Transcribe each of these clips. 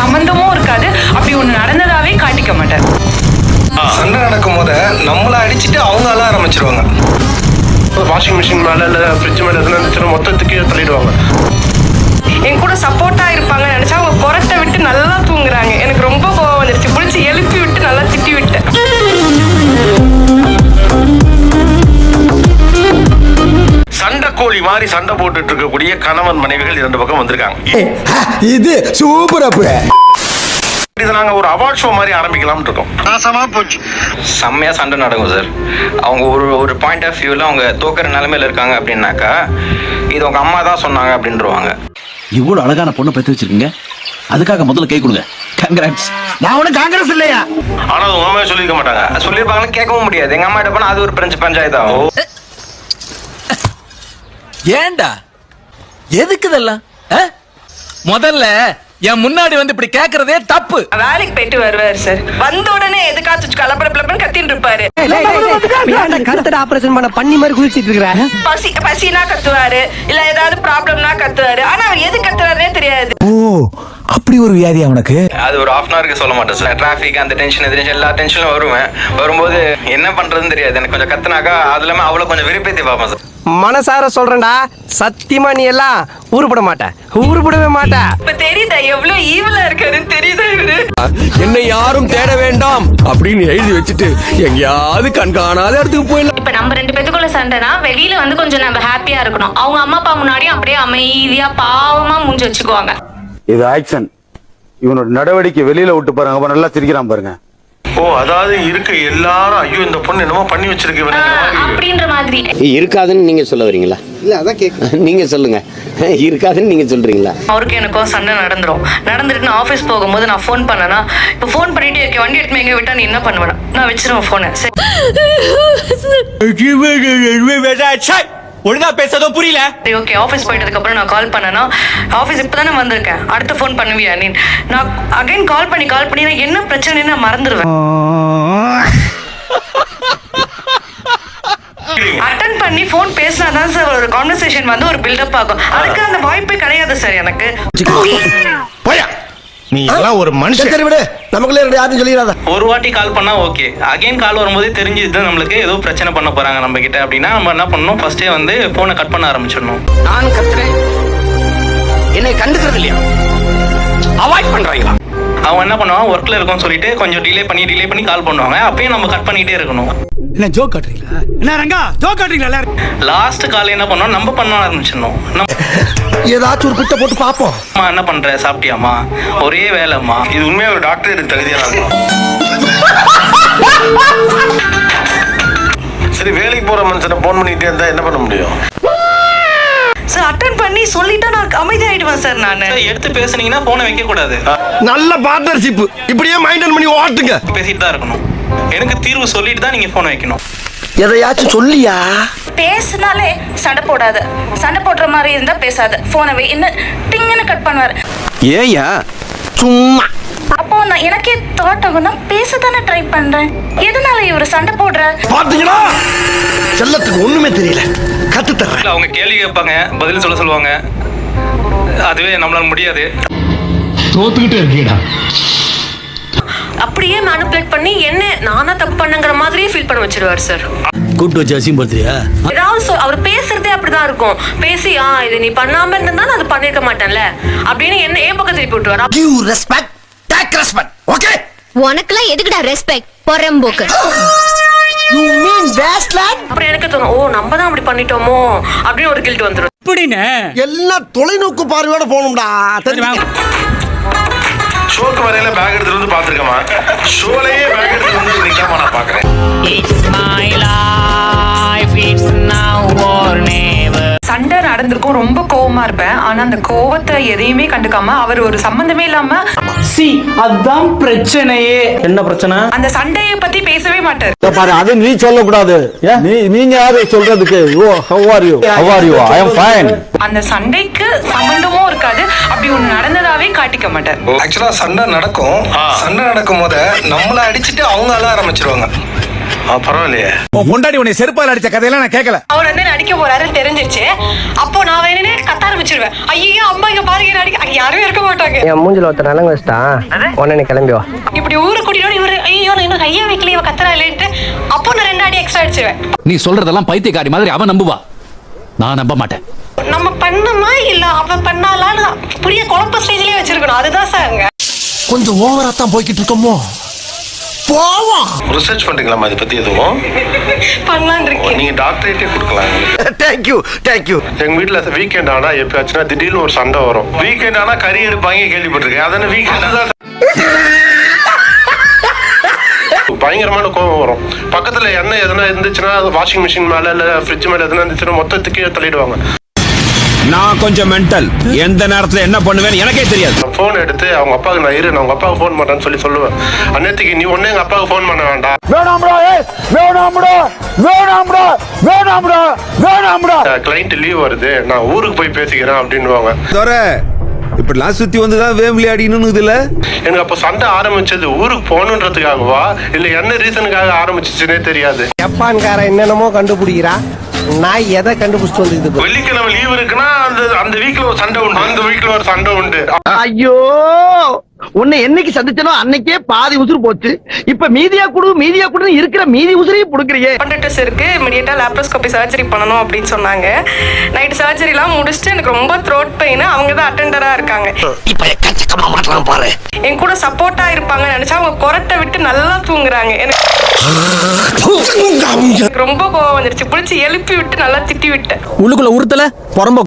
சம்பந்தமும் இருக்காது, அப்படி ஒண்ணு நடந்ததாவே காட்டிக்க மாட்டார். சண்டை நடக்கும் போது நம்மள அடிச்சுட்டு அவங்க அழ ஆரம்பிச்சிருவாங்க. வாஷிங் மிஷின் மேல இல்ல ஃப்ரிட்ஜ் மேல எதுனா இருந்துச்சுன்னா மொத்தத்துக்கு தள்ளிடுவாங்க. என் கூட சப்போர்ட்டா இருப்பாங்கன்னு நினைச்சா அவங்க புறத்தை விட்டு நல்லா தூங்குறாங்க. எனக்கு ரொம்ப கோவம் வந்துருச்சு. புடிச்சு எழுப்பி விட்டு நல்லா திட்டி விட்டேன். சண்டை கோழி மாதிரி சண்டை போட்டுட்டு இருக்கக்கூடிய கணவன் மனைவிகள் 2 பக்கம் வந்திருக்காங்க. இது சூப்பர். இது நாங்க ஒரு அவார்ட் ஷோ மாதிரி ஆரம்பிக்கலாம் இருக்கோம். செம்மையா சண்டை நடக்கும் சார். அவங்க ஒரு பாயிண்ட் ஆஃப் வியூல அவங்க தோக்குற நிலைமையில இருக்காங்க அப்படின்னாக்கா இது உங்க அம்மா தான் சொன்னாங்க அப்படின்றவாங்க. இவ்வளவு அழகான பொண்ணு பெற்று வச்சிருக்கீங்க, அதுக்காக முதல்ல கை கொடுங்க. கங்க்ராட்ஸ். நான் ஒன்னும் காங்கிரஸ் இல்லையா? ஆனா உங்க அம்மா சொல்லிருக்க மாட்டாங்க. சொல்லிருப்பாங்கன்னு கேட்கவும் முடியாது. எங்க அம்மா கிட்ட போனா அது ஒரு பஞ்சாயத்து ஆகும். ஏண்டா எதுக்கு இதெல்லாம்? முதல்ல என் முன்னாடி வந்து இப்படி கேக்குறதே தப்பு. வேலைக்கு போயிட்டு வருவாரு சார். வந்த உடனே எதுக்காச்சும் கலப்படப்பலப்பன்னு கத்தின்னு இருப்பாரு. கருத்தட ஆபரேஷன் பண்ண பண்ணி மாதிரி குளிச்சிட்டு இருக்கிறாரு. பசினா கத்துவாரு, இல்ல ஏதாவது ப்ராப்ளம்னா கத்துவாரு. ஆனா அவர் எது கத்துறாருன்னே தெரியாது. ஓ, அப்படி ஒரு வியாதி அவனுக்கு. அது ஒரு ½ ஹவருக்கு சொல்ல மாட்டேன் சார். டிராபிக் அந்த டென்ஷன் எல்லா டென்ஷனும் வருவேன். வரும்போது என்ன பண்றதுன்னு தெரியாது. எனக்கு கொஞ்சம் கத்துனாக்கா அது இல்லாம அவ்வளவு கொஞ்சம் விருப்பத்தை பார்ப்பேன் சார். மனசார சொல்றேன்டா, சத்தியமா நீ எல்லாம் ஊருப்பட மாட்ட, ஊருப்படவே மாட்ட. இப்ப தெரியுதா எவ்வளவு ஈவலா இருக்காருன்னு? தெரியுதா இவரு? என்னை யாரும் தேட வேண்டாம் அப்படின்னு எழுதி வச்சுட்டு எங்கேயாவது கண்காணாத இடத்துக்கு போயிடலாம். இப்ப நம்ம 2 பேத்துக்குள்ள சண்டைனா வெளியில வந்து கொஞ்சம் நம்ம ஹாப்பியா இருக்கணும். அவங்க அம்மா அப்பா முன்னாடியும் அப்படியே அமைதியா பாவமா மூஞ்சி வச்சுக்குவாங்க. இது ஆக்ஷன். இவனோட நடவடிக்கை வெளியில விட்டு பாருங்க, நல்லா சிரிக்கிறான் பாருங்க. ஓ, அதாவது இருக்கு எல்லாரும் ஐயோ இந்த பொண்ணு என்னமோ பண்ணி வச்சிருக்கு அப்படின்ற மாதிரி. இருக்காதுன்னு நீங்க சொல்ல வரீங்களா? இல்ல அதான் கேட்க நீங்க சொல்லுங்க. இருக்காதுன்னு நீங்க சொல்றீங்களா? அவருக்கு எனக்கும் சண்டை நடந்துட்டு நான் ஆஃபீஸ் போகும்போது நான் ஃபோன் பண்ணனா, இப்போ ஃபோன் பண்ணிட்டு இருக்க வண்டி எடுத்து எங்க விட்டா நீ என்ன பண்ணுவேன்? நான் வச்சிருவேன் ஃபோனை. ஒழுங்கா பேசதும் புரியல. சரி, ஓகே. ஆஃபீஸ் போயிட்டதுக்கு அப்புறம் நான் கால் பண்ணனா, ஆஃபீஸ் இப்பதானே வந்திருக்கேன், அடுத்த ஃபோன் பண்ணுவியா நீ? நான் அகைன் கால் பண்ணி நான் என்ன பிரச்சனைன்னு நான் மறந்துடுவேன். அட்டன் பண்ணி ஃபோன் பேசினாதான் சார் ஒரு கான்வர்சேஷன் வந்து ஒரு பில்டப் ஆகும். அதுக்கு அந்த வாய்ப்பே கிடையாது சார் எனக்கு. நீ எல்லாம் ஒரு மனுஷன். நமக்குள்ளே யாரும் சொல்லிடாத. ஒரு வாட்டி கால் பண்ணா ஓகே. அகைன் கால் வரும்போது தெரிஞ்சுது நம்மளுக்கு ஏதோ பிரச்சனை பண்ண போறாங்க நம்ம கிட்ட அப்படின்னா நம்ம என்ன பண்ணணும்? ஃபர்ஸ்டே வந்து போனை கட் பண்ண ஆரம்பிச்சிடணும். நான் கத்துறேன், என்னை கண்டுக்கிறது இல்லையா? அவாய்ட் பண்றீங்களா? அவங்க என்ன பண்ணுவாங்க, ஒர்க்ல இருக்கும்னு சொல்லிட்டு கொஞ்சம் டிலே பண்ணி கால் பண்ணுவாங்க. அப்பயும் நம்ம கட் பண்ணிட்டே இருக்கணும். என்ன ஜோக் காட்டுறீங்களா? என்ன ரங்கா ஜோக் காட்டுறீங்களா? லாஸ்ட் கால் என்ன பண்ணோம், நம்ம பண்ண ஆரம்பிச்சிடணும். ஏதாச்சும் ஒரு பிட்ட போட்டு பாப்போம். அம்மா என்ன பண்ற, சாப்பிட்டியாமா? ஒரே வேலைம்மா. இது உண்மையா ஒரு டாக்டர் எனக்கு தகுதியா இருக்கும். சரி, வேலைக்கு போற மனுஷனை போன் பண்ணிட்டே இருந்தா என்ன பண்ண முடியும்? சார் அட்டன் பண்ணி சொல்லிட்டா நான் அமைதியாயிடுவேன் சார். நான் எடுத்து பேசுனீங்கன்னா போனை வைக்க கூடாது. நல்ல பார்ட்னர்ஷிப். இப்படியே மைண்டன் பண்ணி ஓட்டுங்க. பேசிட்டு தான் இருக்கணும். எனக்கு தீர்வு சொல்லிட்டு தான் நீங்க போனை வைக்கணும். எதையாச்சும் சொல்லியா? பேசினாலே சண்டை போடாத, சண்டை போடுற மாதிரி இருந்தா பேசாத, போனவே என்ன டிங்குன்னு கட் பண்ணுவாரு. ஏயா சும்மா? அப்போ நான் எனக்கே தாட் ஆகும், நான் பேசத்தானே ட்ரை பண்றேன், எதனால இவரு சண்டை போடுற? பாத்தீங்களா, செல்லத்துக்கு ஒண்ணுமே தெரியல. கத்து தர்றேன். அவங்க கேள்வி கேட்பாங்க, பதில் சொல்லுவாங்க. அதுவே நம்மளால முடியாது. தோத்துக்கிட்டே இருக்கீடா. அப்படியே மேனிபுலேட் பண்ணி என்ன நானா தப்பு பண்ணுங்கிற மாதிரியே ஃபீல் பண்ண வச்சிருவாரு சார். கூட்டு வச்சு அசிங்கப்படுத்துறியா? ஏதாவது அவர் பேசுறதே அப்படிதான் இருக்கும். பேசி இது நீ பண்ணாம இருந்தா நான் அதை பண்ணிருக்க மாட்டேன்ல அப்படின்னு என்ன ஏன் பக்கம் திருப்பி விட்டுவாரு. Give respect, take respect. Okay? உனக்குலாம் எதுக்குடா ரெஸ்பெக்ட்? பொறம்போக்கு. You mean wasteland? அப்புறம் எனக்கு தோணும், நம்ம தான் அப்படி பண்ணிட்டோமோ அப்படின்னு ஒரு கில்ட் வந்துடும். இப்படின்னு எல்லாம் தொலைநோக்கு பார்வையோட போகணும்டா. ஷோக்கு வரையில பேக் எடுத்துட்டு வந்து பாத்துருக்கமா, ஷோலயே பேக் எடுத்துட்டு வந்து நிக்காம நான் பாக்குறேன். சண்டை நடந்திருக்கும், ரொம்ப கோவமா இருப்பேன். ஆனா அந்த கோவத்தை எதையுமே கண்டுக்காம அவர் ஒரு சம்பந்தமே இல்லாம அதான் பிரச்சனையே. என்ன பிரச்சனை? அந்த சண்டையை பத்தி பேசவே மாட்டார். பாரு, அது நீ சொல்லக்கூடாது. நீங்க யாரு சொல்றதுக்கு? ஓ, how are you? I am fine. அந்த சண்டைக்கு சம்பந்தமும் இருக்காது, அப்படி ஒண்ணு நடந்ததாவே காட்டிக்க மாட்டார். ஆக்சுவலா சண்டை நடக்கும். சண்டை நடக்கும் போது நம்மள அடிச்சுட்டு அவங்க அழ ஆரம்பிச்சிருவாங்க. பரவாயில்லையே. பொண்டாடி உன்னை செருப்பால் அடிச்ச கதையெல்லாம் நான் கேட்கல. அவர் வந்து நடிக்க போறாருன்னு தெரிஞ்சிருச்சு. அப்போ நான் வேணுனே கத்த ஆரம்பிச்சிருவேன். ஐயோ அம்மா இங்க பாருங்க நடிக்க. அங்க யாருமே இருக்க மாட்டாங்க. என் மூஞ்சில ஒருத்தர் நலங்கு வச்சிட்டான், உடனே கிளம்பி வா. இப்படி ஊரு கூட்டிட்டு இவரு ஐயோ நான் இன்னும் கையா வைக்கல இவ கத்துறா இல்லைன்ட்டு அப்போ நான் 2 அடி எக்ஸ்ட்ரா அடிச்சிருவேன். நீ சொல்றதெல்லாம் பைத்தியக்காரி மாதிரி அவன் நம்புவா, நான் நம்ப மாட்டேன். நம்ம பண்ணமா இல்ல அவ பண்ணாலான்னு புரிய குழப்ப ஸ்டேஜ்லயே வச்சிருக்கணும். அதுதான் சார் அங்க கொஞ்சம் ஓவரா தான் போய்கிட்டு இருக்கோமோ. போவோம். ரிசர்ச் பண்றீங்களா அதை பத்தி எதுவும்? பண்ணலான்னு இருக்கேன். நீங்க டாக்டரேட்டே கொடுக்கலாம். தேங்க்யூ. எங்க வீட்டுல வீக்கெண்ட் ஆனா எப்பயாச்சுன்னா திடீர்னு ஒரு சண்டை வரும். வீக்கெண்ட் ஆனா கறி எடுப்பாங்க கேள்விப்பட்டிருக்கேன். அதான வீக்கெண்ட் பயங்கரமான கோபம் வரும். பக்கத்துல எண்ணெய் எதனா இருந்துச்சுன்னா வாஷிங் மிஷின் மேல இல்ல ஃப்ரிட்ஜ் மேல எதனா இருந்துச்சுன்னா மொத்தத்துக்கு தள்ளிடுவாங்க. நான் கொஞ்சம் மென்டல். எந்த நேரத்துல என்ன பண்ணுவேன்னு எனக்கே தெரியாது. போன் எடுத்து அவங்க அப்பாவுக்கு நான் உங்க அப்பாவுக்கு போன் பண்றேன்னு சொல்லுவேன். அன்னைக்கு நீ ஒண்ணு எங்க அப்பாவுக்கு போன் பண்ண வேண்டாம். கிளைண்ட் லீவ் வருது, நான் ஊருக்கு போய் பேசிக்கிறேன் அப்படின்னுவாங்க. இப்படிலாம் சுத்தி வந்துதான் வேம் விளையாடினு இதுல எனக்கு அப்ப சண்டை ஆரம்பிச்சது ஊருக்கு போகணுன்றதுக்காகவா இல்ல என்ன ரீசனுக்காக ஆரம்பிச்சுச்சுன்னே தெரியாது. ஜப்பான்காரன் என்னென்னமோ கண்டுபிடிக்கிறான், நான் எதை கண்டுபிடிச்சிட்டு வந்து வெள்ளிக்கிழமை லீவ் இருக்குன்னா அந்த வீக்ல ஒரு சண்டை உண்டு, அந்த வீக்ல ஒரு சண்டை உண்டு. ஐயோ, உன்னை என்னைக்கு சந்திச்சனோ அன்னைக்கே பாதி உசுறு போச்சு. இப்ப மீதியா குடு இருக்கிற மீதி உசுரையும் புடுக்குறியே. அப்பண்டிஸ் இருக்கு, இமிடியேட்டா லாப்ரோஸ்கோபி சர்ஜரி பண்ணணும் அப்படின்னு சொன்னாங்க. நைட் சர்ஜரி எல்லாம் முடிச்சுட்டு எனக்கு ரொம்ப த்ரோட் பெயின். அவங்க தான் அட்டெண்டரா இருக்காங்க. இப்ப எக்கச்சக்கமா மாட்டலாம் பாரு. என் கூட சப்போர்ட்டா இருப்பாங்கன்னு நினைச்சா அவங்க கொரட்டை விட்டு நல்லா தூங்குறாங்க. எனக்கு ரொம்ப கோவம் வந்துருச்சு. புடிச்சு எழுப்பி விட்டு நல்லா திட்டி விட்டேன். உள்ளுக்குள்ள உறுத்தல பொறம்போ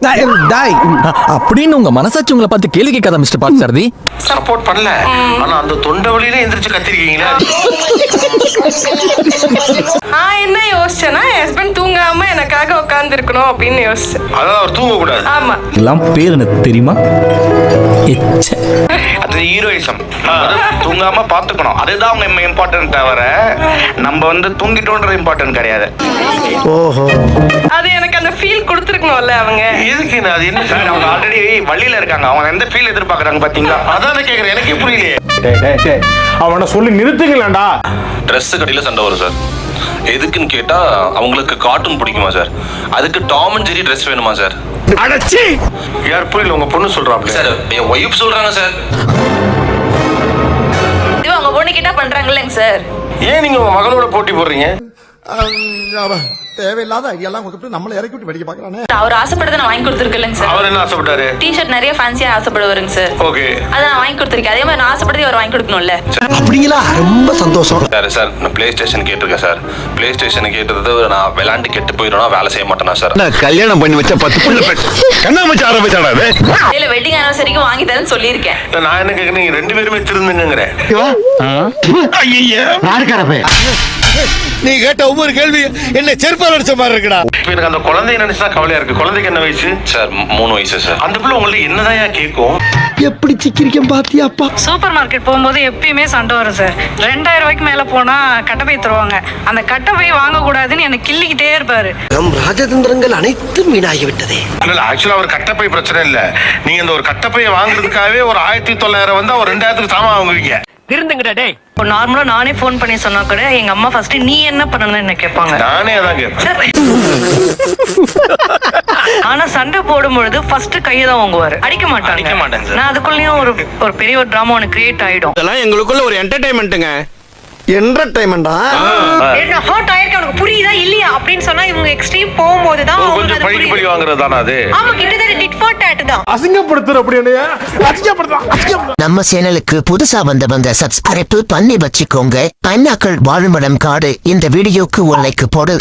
அப்படின்னு உங்க மனசாட்சி உங்களை பார்த்து கேள்வி கேட்காத மிஸ்டர் பார்த்தசாரதி. சப்போர்ட் பண்ணல, ஆனா அந்த தொண்டை வழியில எந்திரிச்சு கத்திருக்கீங்களா? நான் என்ன யோசிச்சேன்னா என் ஹஸ்பண்ட் தூங்காம எனக்காக உட்கார்ந்து இருக்கணும் அப்படின்னு யோசிச்சேன். அதான் அவர் தூங்க கூடாது. ஆமா, எல்லாம் பேர் எனக்கு தெரியுமா? அது ஹீரோயிசம். தூங்காம பாத்துக்கணும், அதுதான் அவங்க இம்பார்ட்டன்ட் தவிர நம்ம வந்து தூங்கிட்டோன்ற இம்பார்ட்டன்ட் கிடையாது. ஓஹோ, அது எனக்கு அந்த ஃபீல் கொடுத்துருக்கணும்ல அவங்க. எதுக்கு அது என்ன சார், அவங்க ஆல்ரெடி வழியில இருக்காங்க, அவங்க எந்த ஃபீல் எதிர்பார்க்கறாங்க பாத்தீங்களா? அதான் கேக்குறேன், எனக்கே புரியலையே. அவனை சொல்லி நிறுத்துங்களேன்டா. ட்ரெஸ் கடையில சண்டை வரும் சார். எதுக்குன்னு கேட்டா அவங்களுக்கு கார்ட்டூன் பிடிக்குமா சார், அதுக்கு டாம் அண்ட் ஜெரி ட்ரெஸ் வேணுமா சார். அடச்சி, யார் புரியல, உங்க பொண்ணு சொல்றாங்க சார், என் ஒய்ஃப் சொல்றாங்க சார். இது அவங்க பொண்ணு கிட்ட பண்றாங்கல்லங்க சார். ஏன் நீங்க உங்க மகளோட போட்டி போடுறீங்க? தேவையில்லாத ஐடியாலாம் கொடுத்து நம்மள இறக்கி விட்டு வெடிக்க பாக்குறானே. அவர் ஆசைப்பட்டதை நான் வாங்கி கொடுத்துருக்கேன் சார். அவர் என்ன ஆசைப்பட்டாரு? டிஷர்ட் நிறைய ஃபேன்சியா ஆசைப்படுவாருங்க சார். ஓகே, அதை நான் வாங்கி கொடுத்துருக்கேன். அதே மாதிரி நான் ஆசைப்பட்டதை அவர் வாங்கி கொடுக்கணும்ல. அப்படிங்களா? ரொம்ப சந்தோஷம் சார். நான் பிளே ஸ்டேஷன் கேட்டிருக்கேன் சார். பிளே ஸ்டேஷன் கேட்டது நான் விளையாண்டு கெட்டு போயிடும்னா வேலை செய்ய மாட்டேனா சார். கல்யாணம் பண்ணி வச்ச 10 புள்ள கண்ணாமூச்சி ஆரம்பிச்சாடா. இல்ல வெட்டிங் ஆனிவர்சரிக்கு வாங்கி தரேன்னு சொல்லியிருக்கேன். நான் என்ன கேட்க, நீங்க 2 பேருமே திருந்துங்கிறேன். நீ கேட்ட ஒவ்வொரு கேள்வி என்ன செருப்பால் அடிச்ச மாதிரி இருக்குடா. இப்ப எனக்கு அந்த குழந்தைய நினைச்சா கவலையா இருக்கு. குழந்தைக்கு என்ன வயசு சார்? 3 வயசு சார். அந்த பிள்ளை உங்கள்ட்ட என்னதான் கேட்கும்? எப்படி சிக்கிரிக்கம் பாத்தியாப்பா? சூப்பர் மார்க்கெட் போகும்போது எப்பயுமே சண்டை வரும் சார். 2000 ரூபாய்க்கு மேல போனா கட்டப்பை தருவாங்க. அந்த கட்டப்பை வாங்க கூடாதுன்னு எனக்கு கிள்ளிக்கிட்டே இருப்பாரு. நம் ராஜதந்திரங்கள் அனைத்தும் வீணாகி விட்டதே. இல்ல ஆக்சுவலா ஒரு கட்டப்பை பிரச்சனை இல்ல. நீங்க இந்த ஒரு கட்டப்பையை வாங்குறதுக்காகவே ஒரு 1900 வந்து ஒரு 2000க்கு சாமான் வாங்குவீங்க. திருந்துங்கடா டேய். இப்போ நார்மலா நானே ஃபோன் பண்ணி சொன்னா கூட எங்க அம்மா ஃபர்ஸ்ட் நீ என்ன பண்ணணும்னு என்ன கேட்பாங்க. நானே அதான் கேட்பேன். ஆனா சண்டை போடும் பொழுது ஃபர்ஸ்ட் கையை தான் வாங்குவாரு, அடிக்க மாட்டாங்க. நான் அதுக்குள்ளேயும் ஒரு பெரிய ஒரு டிராமா ஒன்று கிரியேட் ஆயிடும். இதெல்லாம் எங்களுக்குள்ள ஒரு என்டர்டைன்மெண்ட்டுங்க. என்டர்டைன்மெண்டா? நான் ஹர்ட் ஆயிருக்கேன், உனக்கு புரியுதா இல்லையா அப்படின்னு சொன்னா இவங்க எக்ஸ்ட்ரீம் போகும்போது தான் கொஞ்சம் பழி வாங்குறது தானே அது. ஆமா, கிட்டத்தட்ட டிட் ஃபார் டாட் தான். அசிங்கப்படுத்துற அப்படி என்னையா? அசிங்கப்படுத்துறான். நம்ம சேனலுக்கு புதுசா வந்தவங்க சப்ஸ்கிரைப் பண்ணி வச்சுக்கோங்க. பைனாக்கள் வாழுமிடம் காடு இந்த வீடியோக்கு ஒரு லைக் போடு.